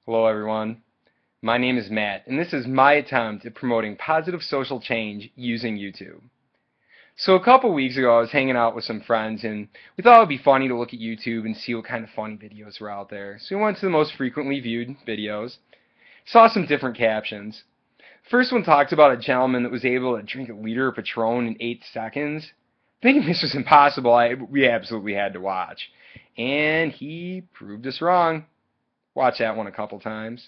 Hello everyone, my name is Matt, and this is my attempt at promoting positive social change using YouTube. So a couple weeks ago I was hanging out with some friends and we thought it would be funny to look at YouTube and see what kind of funny videos were out there. So we went to the most frequently viewed videos, saw some different captions. First one talked about a gentleman that was able to drink a liter of Patron in 8 seconds. Thinking this was impossible, we absolutely had to watch. And he proved us wrong. Watched that one a couple times.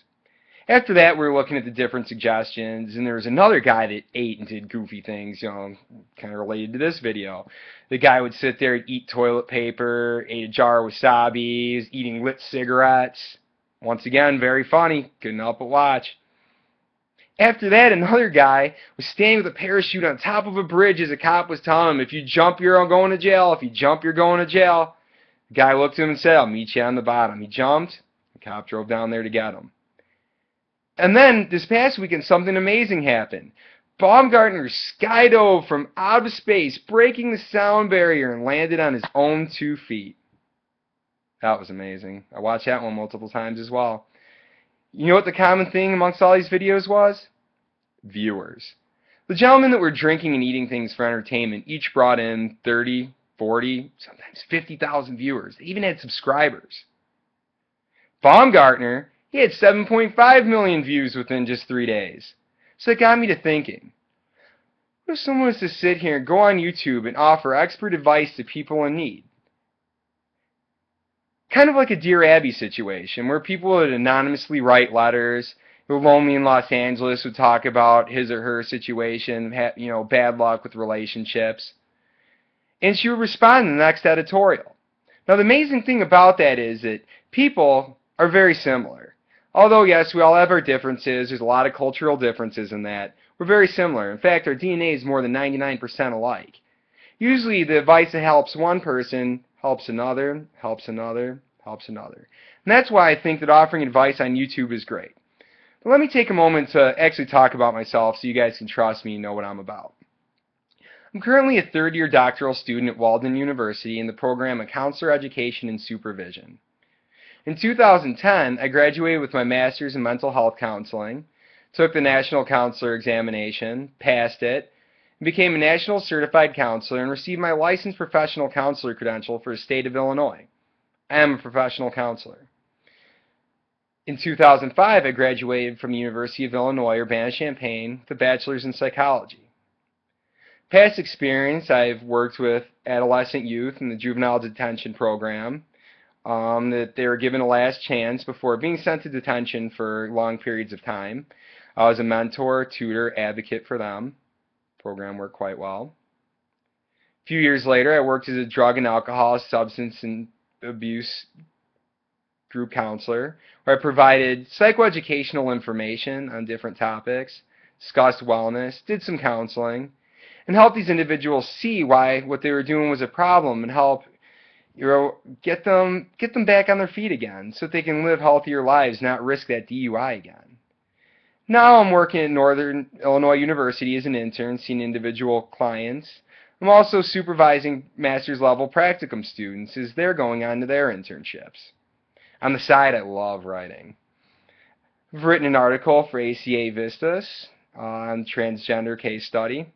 After that, we were looking at the different suggestions, and there was another guy that ate and did goofy things, kind of related to this video. The guy would sit there and eat toilet paper, ate a jar of wasabi, was eating lit cigarettes. Once again, very funny. Couldn't help but watch. After that, another guy was standing with a parachute on top of a bridge as a cop was telling him, if you jump, you're going to jail. If you jump, you're going to jail. The guy looked at him and said, I'll meet you on the bottom. He jumped. The cop drove down there to get him. And then, this past weekend, something amazing happened. Baumgartner skydove from outer space, breaking the sound barrier, and landed on his own 2 feet. That was amazing. I watched that one multiple times as well. You know what the common thing amongst all these videos was? Viewers. The gentlemen that were drinking and eating things for entertainment each brought in 30, 40, sometimes 50,000 viewers. They even had subscribers. Baumgartner, he had 7.5 million views within just 3 days. So it got me to thinking, what if someone was to sit here and go on YouTube and offer expert advice to people in need? Kind of like a Dear Abby situation, where people would anonymously write letters. The lonely in Los Angeles would talk about his or her situation, bad luck with relationships. And she would respond in the next editorial. Now the amazing thing about that is that people are very similar. Although, yes, we all have our differences. There's a lot of cultural differences in that. We're very similar. In fact, our DNA is more than 99% alike. Usually, the advice that helps one person helps another, helps another, helps another. And that's why I think that offering advice on YouTube is great. But let me take a moment to actually talk about myself so you guys can trust me and know what I'm about. I'm currently a third-year doctoral student at Walden University in the program of Counselor Education and Supervision. In 2010, I graduated with my master's in mental health counseling, took the National Counselor examination, passed it, and became a National Certified Counselor and received my licensed professional counselor credential for the state of Illinois. I am a professional counselor. In 2005, I graduated from the University of Illinois, Urbana-Champaign, with a bachelor's in psychology. Past experience, I've worked with adolescent youth in the juvenile detention program, that they were given a last chance before being sent to detention for long periods of time. I was a mentor, tutor, advocate for them. The program worked quite well. A few years later, I worked as a drug and alcohol, substance and abuse group counselor, where I provided psychoeducational information on different topics, discussed wellness, did some counseling, and helped these individuals see why what they were doing was a problem and help get them back on their feet again so that they can live healthier lives, not risk that DUI again. Now I'm working at Northern Illinois University as an intern, seeing individual clients. I'm also supervising master's level practicum students as they're going on to their internships. On the side, I love writing. I've written an article for ACA Vistas on transgender case study.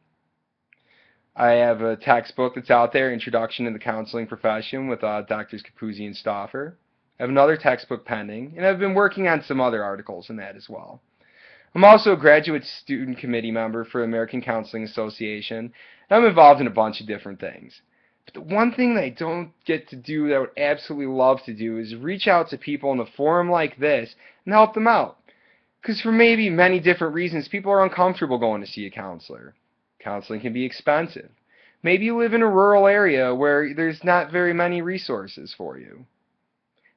I have a textbook that's out there, Introduction to the Counseling Profession, with Drs. Capuzzi and Stauffer. I have another textbook pending, and I've been working on some other articles in that as well. I'm also a graduate student committee member for the American Counseling Association, and I'm involved in a bunch of different things. But the one thing that I don't get to do that I would absolutely love to do is reach out to people in a forum like this and help them out. Because for maybe many different reasons, people are uncomfortable going to see a counselor. Counseling can be expensive. Maybe you live in a rural area where there's not very many resources for you.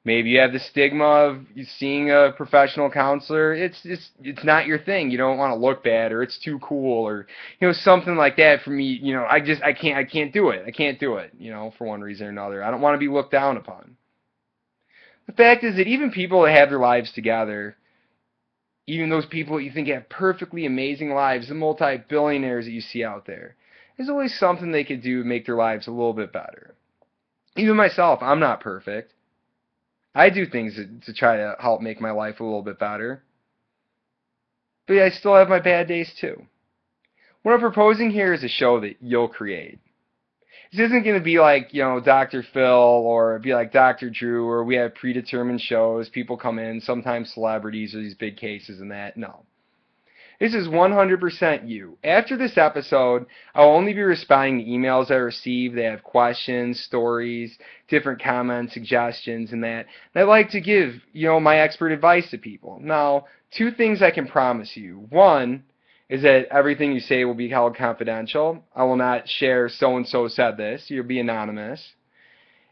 Maybe you have the stigma of seeing a professional counselor. It's not your thing. You don't want to look bad, or it's too cool, or something like that. For me, I can't do it. I can't do it. For one reason or another. I don't want to be looked down upon. The fact is that even people that have their lives together, even those people that you think have perfectly amazing lives, the multi-billionaires that you see out there, there's always something they could do to make their lives a little bit better. Even myself, I'm not perfect. I do things to try to help make my life a little bit better. But I still have my bad days too. What I'm proposing here is a show that you'll create. This isn't going to be like, Dr. Phil or be like Dr. Drew, or we have predetermined shows. People come in, sometimes celebrities or these big cases and that. No. This is 100% you. After this episode, I'll only be responding to emails I receive that have questions, stories, different comments, suggestions, and that. And I like to give, my expert advice to people. Now, two things I can promise you. One is that everything you say will be held confidential. I will not share so-and-so said this. You'll be anonymous.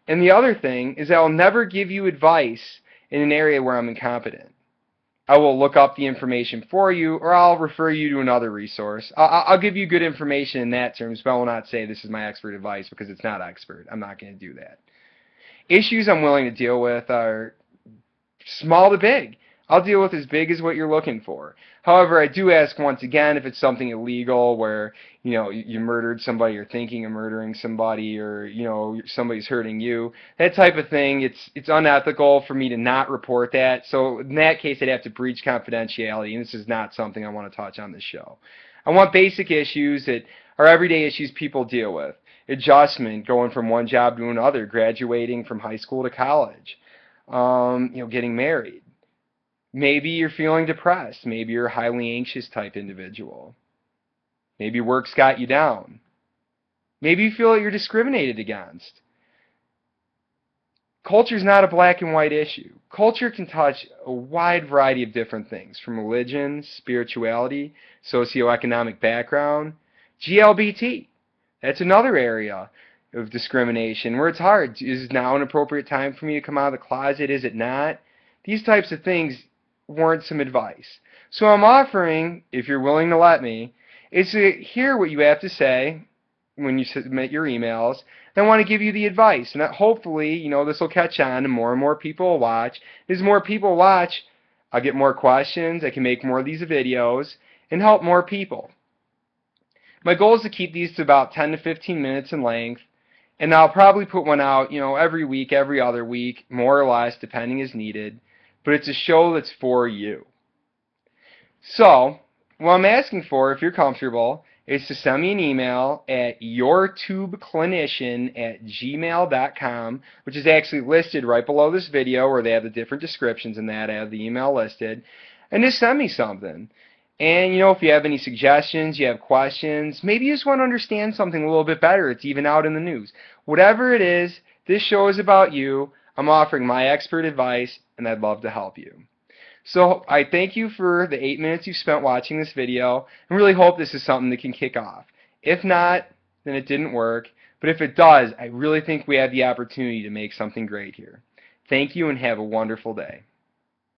And the other thing is I will never give you advice in an area where I'm incompetent. I will look up the information for you, or I'll refer you to another resource. I'll give you good information in that terms, but I will not say this is my expert advice because it's not expert. I'm not going to do that. Issues I'm willing to deal with are small to big. I'll deal with as big as what you're looking for. However, I do ask once again if it's something illegal where, you murdered somebody or thinking of murdering somebody, or, somebody's hurting you. That type of thing, it's unethical for me to not report that. So in that case, I'd have to breach confidentiality, and this is not something I want to touch on this show. I want basic issues that are everyday issues people deal with. Adjustment, going from one job to another, graduating from high school to college, getting married. Maybe you're feeling depressed. Maybe you're a highly anxious type individual. Maybe work's got you down. Maybe you feel that you're discriminated against. Culture is not a black and white issue. Culture can touch a wide variety of different things, from religion, spirituality, socioeconomic background, GLBT. That's another area of discrimination where it's hard. Is now an appropriate time for me to come out of the closet? Is it not? These types of things warrant some advice. So I'm offering, if you're willing to let me, is to hear what you have to say when you submit your emails. And I want to give you the advice. And hopefully, this will catch on and more people will watch. As more people watch, I'll get more questions. I can make more of these videos and help more people. My goal is to keep these to about 10 to 15 minutes in length. And I'll probably put one out, every week, every other week, more or less, depending as needed. But it's a show that's for you. So, what I'm asking for, if you're comfortable, is to send me an email at yourtubeclinician@gmail.com, which is actually listed right below this video where they have the different descriptions in that. I have the email listed. And just send me something. And, if you have any suggestions, you have questions, maybe you just want to understand something a little bit better. It's even out in the news. Whatever it is, this show is about you. I'm offering my expert advice, and I'd love to help you. So I thank you for the 8 minutes you spent watching this video, and really hope this is something that can kick off. If not, then it didn't work. But if it does, I really think we have the opportunity to make something great here. Thank you, and have a wonderful day.